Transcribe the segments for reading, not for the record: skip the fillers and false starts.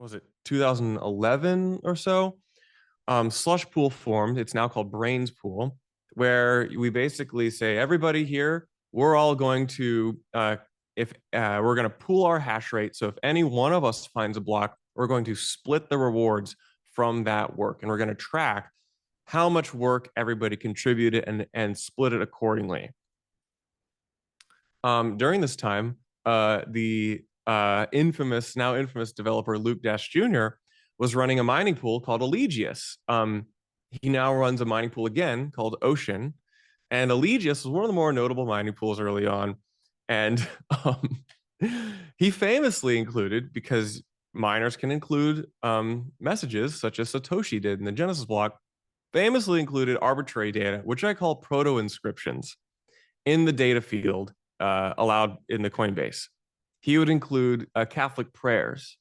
was it 2011 or so, slush pool formed. It's now called Brains Pool, where we basically say, everybody here, we're all going to, if we're going to pool our hash rate. So if any one of us finds a block, we're going to split the rewards from that work. And we're going to track how much work everybody contributed and split it accordingly. During this time, the now infamous developer Luke Dash Jr. was running a mining pool called Elegius. He now runs a mining pool again called Ocean, and Elegius was one of the more notable mining pools early on. And he famously included, because miners can include messages such as Satoshi did in the Genesis block, famously included arbitrary data, which I call proto inscriptions, in the data field allowed in the Coinbase. He would include Catholic prayers.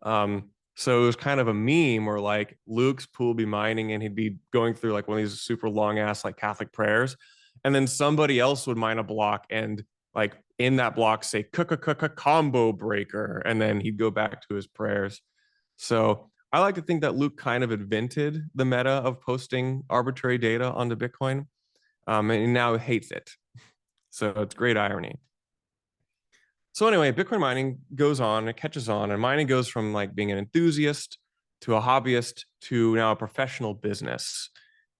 So it was kind of a meme where like Luke's pool would be mining and he'd be going through like one of these super long ass like Catholic prayers. And then somebody else would mine a block and like in that block say combo breaker. And then he'd go back to his prayers. So I like to think that Luke kind of invented the meta of posting arbitrary data onto Bitcoin. And he now hates it. So it's great irony. So anyway, Bitcoin mining goes on, it catches on, and mining goes from like being an enthusiast to a hobbyist to now a professional business.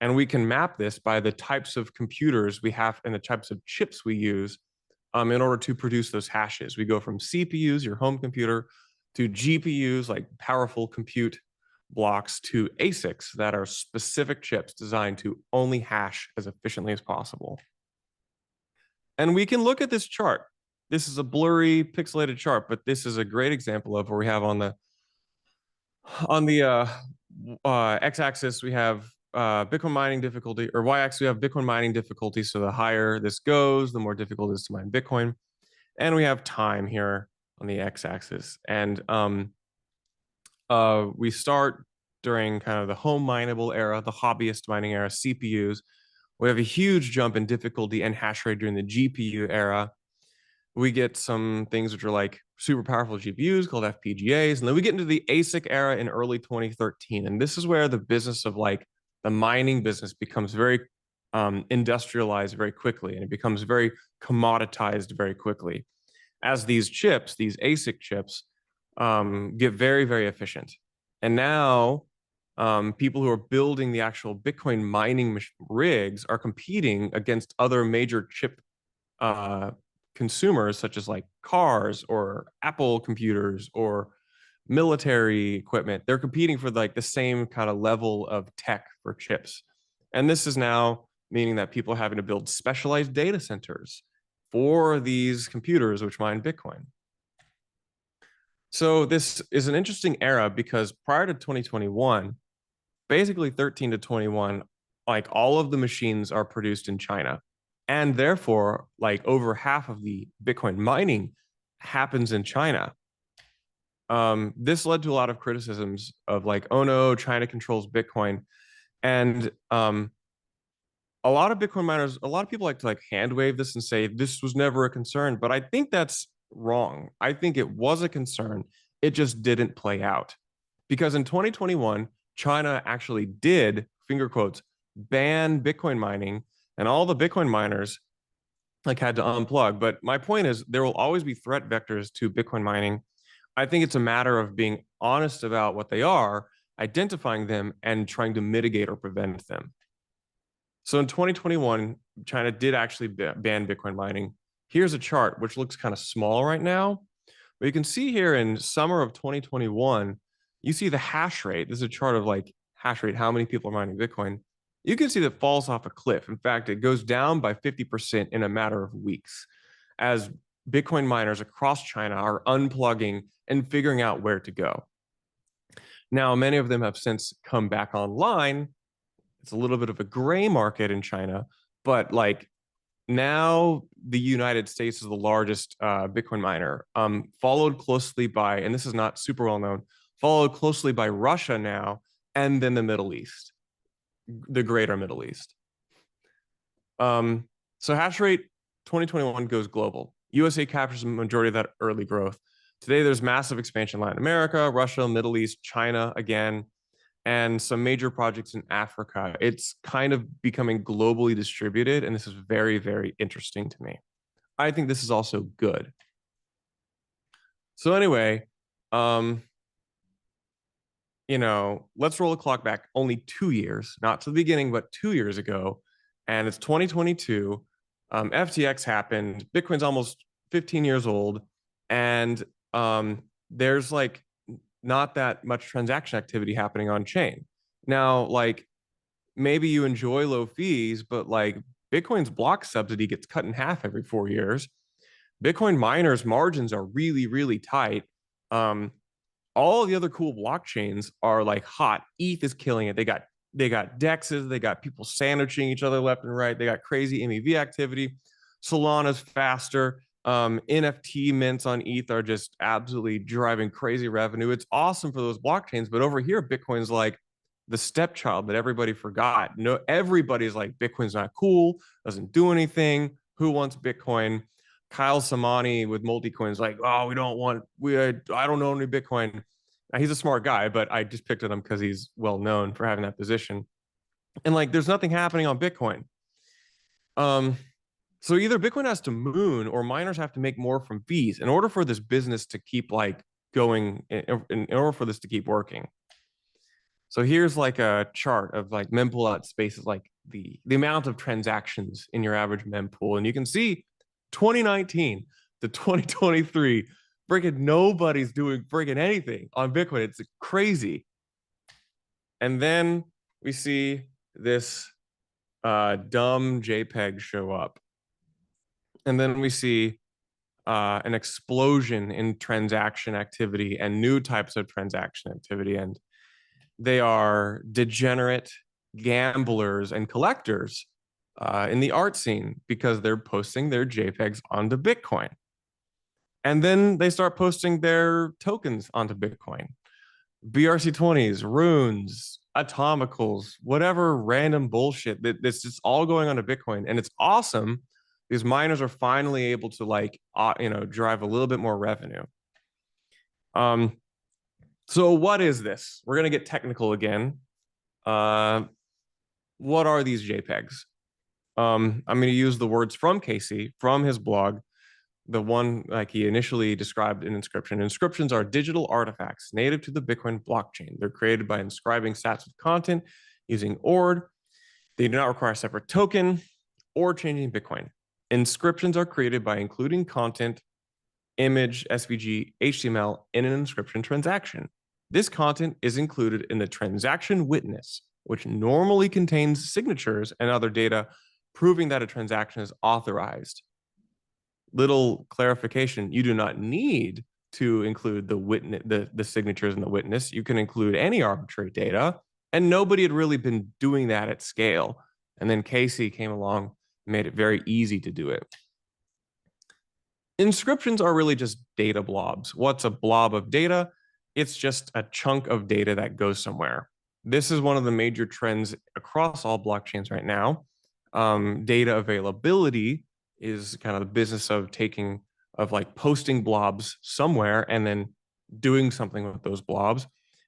And we can map this by the types of computers we have and the types of chips we use in order to produce those hashes. We go from CPUs, your home computer, to GPUs, like powerful compute blocks, to ASICs that are specific chips designed to only hash as efficiently as possible. And we can look at this chart. This is a blurry, pixelated chart, but this is a great example of where we have on the x-axis we have Bitcoin mining difficulty, or y-axis we have Bitcoin mining difficulty. So the higher this goes, the more difficult it is to mine Bitcoin. And we have time here on the x-axis. And we start during kind of the home mineable era, the hobbyist mining era, CPUs. We have a huge jump in difficulty and hash rate during the GPU era. We get some things which are like super powerful GPUs called FPGAs. And then we get into the ASIC era in early 2013. And this is where the business of like the mining business becomes very industrialized very quickly. And it becomes very commoditized very quickly as these chips, these ASIC chips, get very, very efficient. And now people who are building the actual Bitcoin mining rigs are competing against other major chip consumers, such as like cars or Apple computers or military equipment. They're competing for like the same kind of level of tech for chips. And this is now meaning that people are having to build specialized data centers for these computers which mine Bitcoin. So this is an interesting era because prior to 2021, basically 13 to 21, like all of the machines are produced in China. And therefore, like over half of the Bitcoin mining happens in China. This led to a lot of criticisms of like, oh no, China controls Bitcoin. And a lot of Bitcoin miners, a lot of people like to like hand wave this and say this was never a concern, but I think that's wrong. I think it was a concern. It just didn't play out. Because in 2021, China actually did, finger quotes, ban Bitcoin mining, and all the Bitcoin miners like had to unplug. But my point is there will always be threat vectors to Bitcoin mining. I think it's a matter of being honest about what they are, identifying them, and trying to mitigate or prevent them. So in 2021, China did actually ban Bitcoin mining. Here's a chart which looks kind of small right now, but you can see here in summer of 2021, you see the hash rate. This is a chart of like hash rate, how many people are mining Bitcoin. You can see that falls off a cliff. In fact, it goes down by 50% in a matter of weeks as Bitcoin miners across China are unplugging and figuring out where to go. Now, many of them have since come back online. It's a little bit of a gray market in China, but like now the United States is the largest Bitcoin miner, followed closely by, and this is not super well known, followed closely by Russia now, and then the Middle East, the greater Middle East. So hash rate 2021 goes global. USA captures the majority of that early growth. Today, there's massive expansion in Latin America, Russia, Middle East, China again, and some major projects in Africa. It's kind of becoming globally distributed, and this is very, very interesting to me. I think this is also good. So anyway, um, let's roll the clock back only 2 years, not to the beginning, but 2 years ago. And it's 2022. FTX happened. Bitcoin's almost 15 years old. And there's like not that much transaction activity happening on chain. Now, like maybe you enjoy low fees, but like Bitcoin's block subsidy gets cut in half every 4 years. Bitcoin miners' margins are really, really tight. All the other cool blockchains are like hot. ETH is killing it. They got dexes, they got people sandwiching each other left and right. They got crazy MEV activity. Solana's faster. NFT mints on ETH are just absolutely driving crazy revenue. It's awesome for those blockchains, but over here, Bitcoin's like the stepchild that everybody forgot. No, everybody's like, Bitcoin's not cool, doesn't do anything. Who wants Bitcoin? Kyle Samani with Multicoin's like, oh, I don't know any Bitcoin. He's a smart guy, but I just picked at him because he's well known for having that position. And like, there's nothing happening on Bitcoin. So either Bitcoin has to moon or miners have to make more from fees in order for this business to keep like going, in order for this to keep working. So here's like a chart of like mempool out spaces, like the amount of transactions in your average mempool. And you can see 2019 to 2023, freaking nobody's doing freaking anything on Bitcoin. It's crazy. And then we see this dumb JPEG show up. And then we see an explosion in transaction activity and new types of transaction activity. And they are degenerate gamblers and collectors in the art scene because they're posting their JPEGs onto Bitcoin. And then they start posting their tokens onto Bitcoin. BRC20s, runes, atomicals, whatever random bullshit. This is all going onto Bitcoin. And it's awesome because miners are finally able to like, drive a little bit more revenue. So what is this? We're going to get technical again. What are these JPEGs? I'm going to use the words from Casey from his blog, the one like he initially described in Inscription. Inscriptions are digital artifacts native to the Bitcoin blockchain. They're created by inscribing sats with content using ORD. They do not require a separate token or changing Bitcoin. Inscriptions are created by including content, image, SVG, HTML in an inscription transaction. This content is included in the transaction witness, which normally contains signatures and other data proving that a transaction is authorized. Little clarification, you do not need to include the witness, the signatures in the witness. You can include any arbitrary data, and nobody had really been doing that at scale. And then Casey came along and made it very easy to do it. Inscriptions are really just data blobs. What's a blob of data? It's just a chunk of data that goes somewhere. This is one of the major trends across all blockchains right now. Data availability is kind of the business of posting blobs somewhere and then doing something with those blobs.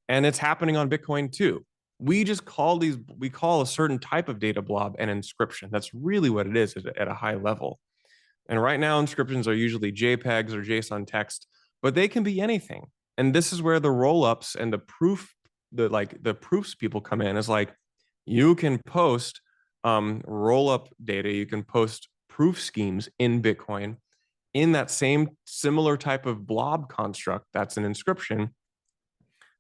And it's happening on Bitcoin too. We call a certain type of data blob an inscription. That's really what it is at a high level. And right now, inscriptions are usually JPEGs or JSON text, but they can be anything. And this is where the roll-ups and the proofs people come in. Is like, you can post roll-up data, you can post proof schemes in Bitcoin in that same similar type of blob construct that's an inscription. And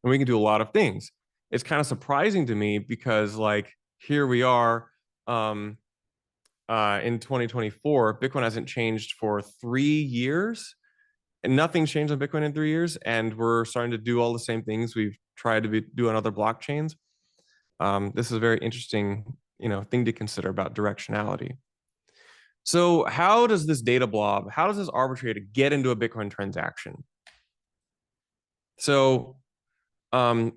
we can do a lot of things. It's kind of surprising to me because like here we are, in 2024, Bitcoin hasn't changed for 3 years, and nothing's changed on Bitcoin in 3 years. And we're starting to do all the same things we've tried to do on other blockchains. This is a very interesting, thing to consider about directionality. So how does this data blob, how does this arbitrator get into a Bitcoin transaction? So I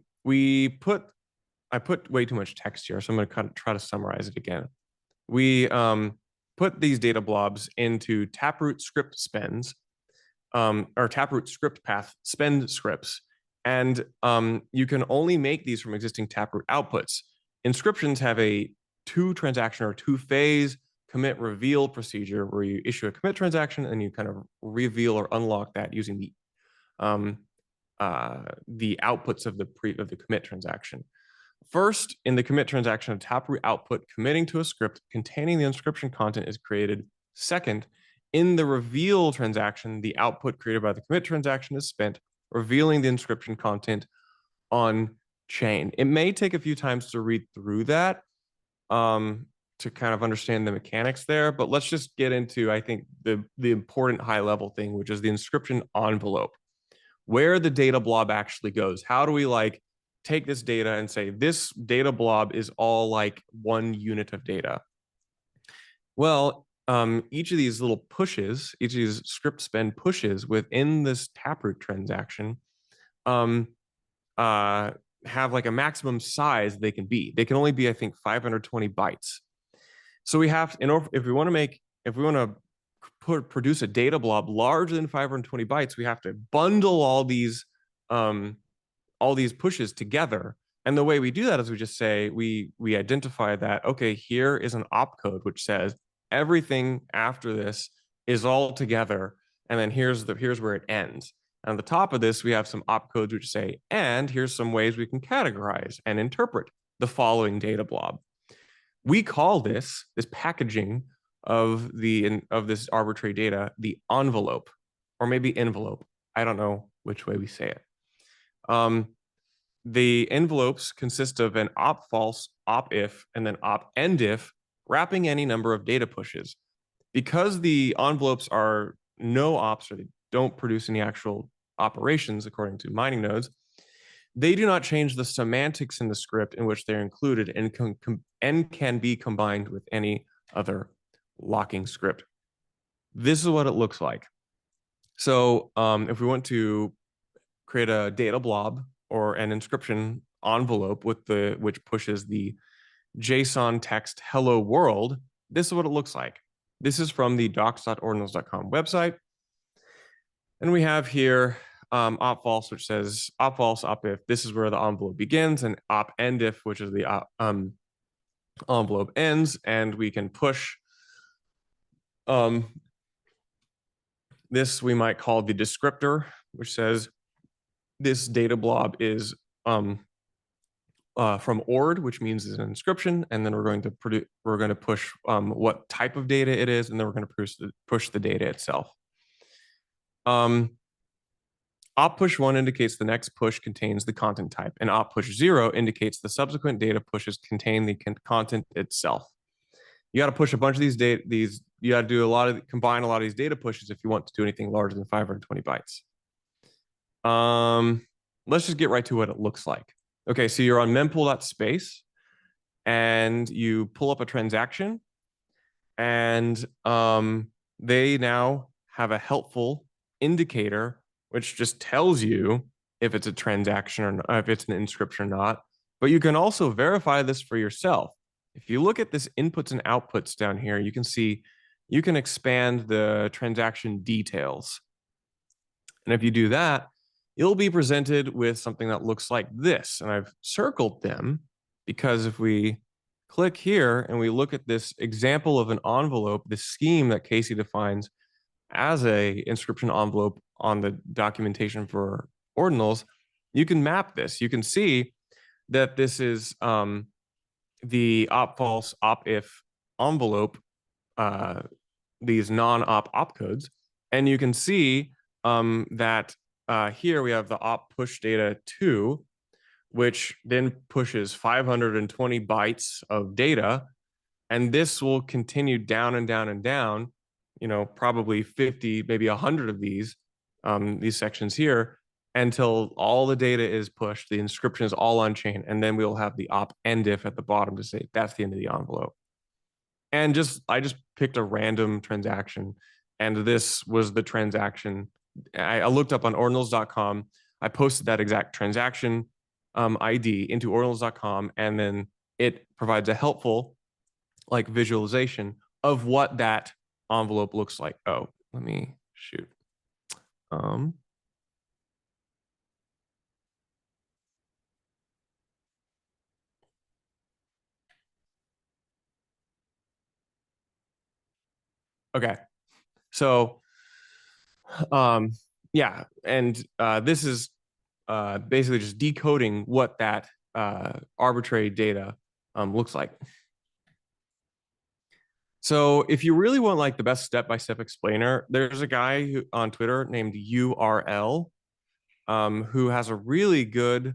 put way too much text here, so I'm going to kind of try to summarize it again. We put these data blobs into Taproot script spends. or taproot script path spend scripts. And you can only make these from existing taproot outputs. Inscriptions have a two-transaction or two-phase commit reveal procedure where you issue a commit transaction and you kind of reveal or unlock that using the outputs of the commit transaction. First, in the commit transaction, a taproot output committing to a script containing the inscription content is created. Second, in the reveal transaction, the output created by the commit transaction is spent, revealing the inscription content on chain. It may take a few times to read through that to kind of understand the mechanics there, but let's just get into, I think, the important high level thing, which is the inscription envelope, where the data blob actually goes. How do we like take this data and say this data blob is all like one unit of data? Well, each of these little pushes, each of these script spend pushes within this taproot transaction have like a maximum size they can be. They can only be, I think, 520 bytes. So we have, in order, if we want to produce a data blob larger than 520 bytes, we have to bundle all these pushes together. And the way we do that is we just say, we identify that, okay, here is an opcode which says everything after this is all together, and then here's where it ends. And on the top of this, we have some opcodes which say, and here's some ways we can categorize and interpret the following data blob. We call this packaging of this arbitrary data the envelope, or maybe envelope. I don't know which way we say it. The envelopes consist of an op false, op if, and then op end if, wrapping any number of data pushes. Because the envelopes are no ops, or they don't produce any actual operations according to mining nodes, they do not change the semantics in the script in which they're included and can be combined with any other locking script. This is what it looks like. So if we want to create a data blob or an inscription envelope which pushes the JSON text hello world, this is what it looks like. This is from the docs.ordinals.com website. And we have here op false, which says op false, op if, this is where the envelope begins, and op end if, which is the envelope ends. And we can push this we might call the descriptor, which says this data blob is from ord, which means it's an inscription, and then we're going to push what type of data it is, and then we're going to push the data itself. Op push 1 indicates the next push contains the content type, and op push 0 indicates the subsequent data pushes contain the content itself. You got to push a bunch of these you got to combine a lot of these data pushes if you want to do anything larger than 520 bytes. Let's just get right to what it looks like. Okay, so you're on mempool.space and you pull up a transaction, and they now have a helpful indicator which just tells you if it's a transaction or not, if it's an inscription or not. But you can also verify this for yourself. If you look at this inputs and outputs down here, you can see you can expand the transaction details. And if you do that, you'll be presented with something that looks like this. And I've circled them because if we click here and we look at this example of an envelope, the scheme that Casey defines as a inscription envelope on the documentation for ordinals, you can map this. You can see that this is the op false, op if envelope, these non-op opcodes. And you can see that here we have the op push data 2, which then pushes 520 bytes of data. And this will continue down and down and down, probably 50, maybe 100 of these sections here, until all the data is pushed, the inscription is all on chain, and then we'll have the op end if at the bottom to say that's the end of the envelope. And I just picked a random transaction, and this was the transaction. I looked up on ordinals.com. I posted that exact transaction ID into ordinals.com, and then it provides a helpful visualization of what that envelope looks like. Oh, let me shoot. Um, okay. So, um, yeah, and this is basically just decoding what that arbitrary data looks like. So if you really want like the best step-by-step explainer, there's a guy on Twitter named URL who has a really good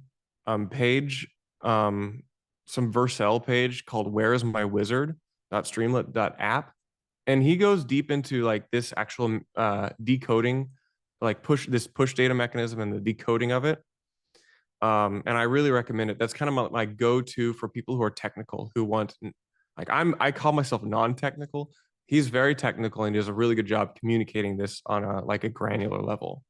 page, some Vercel page called Where is My Wizard? .streamlit.app. And he goes deep into like this actual decoding, like push data mechanism and the decoding of it. And I really recommend it. That's kind of my go-to for people who are technical, who want like I call myself non-technical. He's very technical and he does a really good job communicating this on a like a granular level.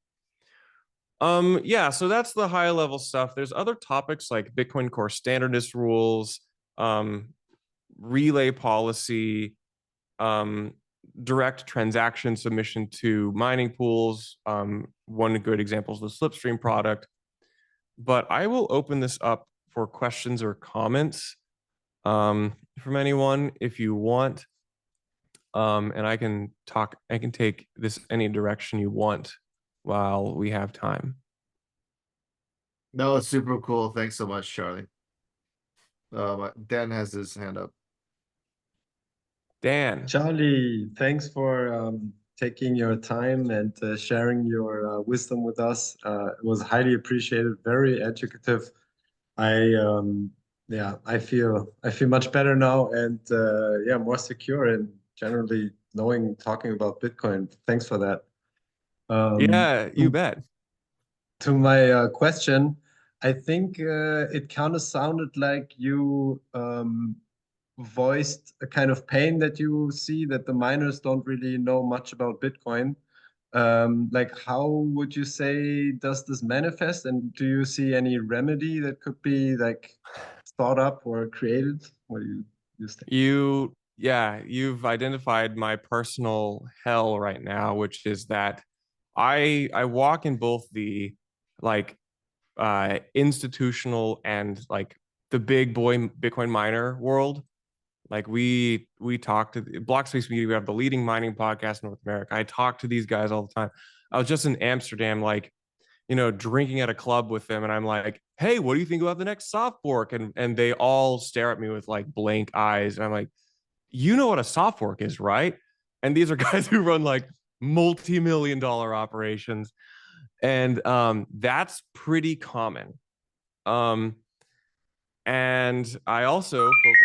Yeah, so that's the high level stuff. There's other topics like Bitcoin Core standardist rules, um, relay policy, um, direct transaction submission to mining pools. One good example is the Slipstream product. But I will open this up for questions or comments from anyone if you want. And I can take this any direction you want while we have time. No, it's super cool. Thanks so much, Charlie. Dan has his hand up. Dan. Charlie, thanks for taking your time and sharing your wisdom with us. It was highly appreciated, very educative. Yeah, I feel much better now and yeah, more secure and generally talking about Bitcoin. Thanks for that. Yeah, you bet. To my question, I think it kind of sounded like you voiced a kind of pain that you see that the miners don't really know much about Bitcoin. Like, how would you say does this manifest, and do you see any remedy that could be like thought up or created? What do you think? Yeah, you've identified my personal hell right now, which is that I walk in both the like institutional and like the big boy Bitcoin miner world. Like we talk to Blockspace Media. We have the leading mining podcast in North America. I talk to these guys all the time. I was just in Amsterdam, like drinking at a club with them, and I'm like, "Hey, what do you think about the next soft fork?" And they all stare at me with like blank eyes, and I'm like, "You know what a soft fork is, right?" And these are guys who run like multi-million-dollar operations, and that's pretty common. Um, and I also focus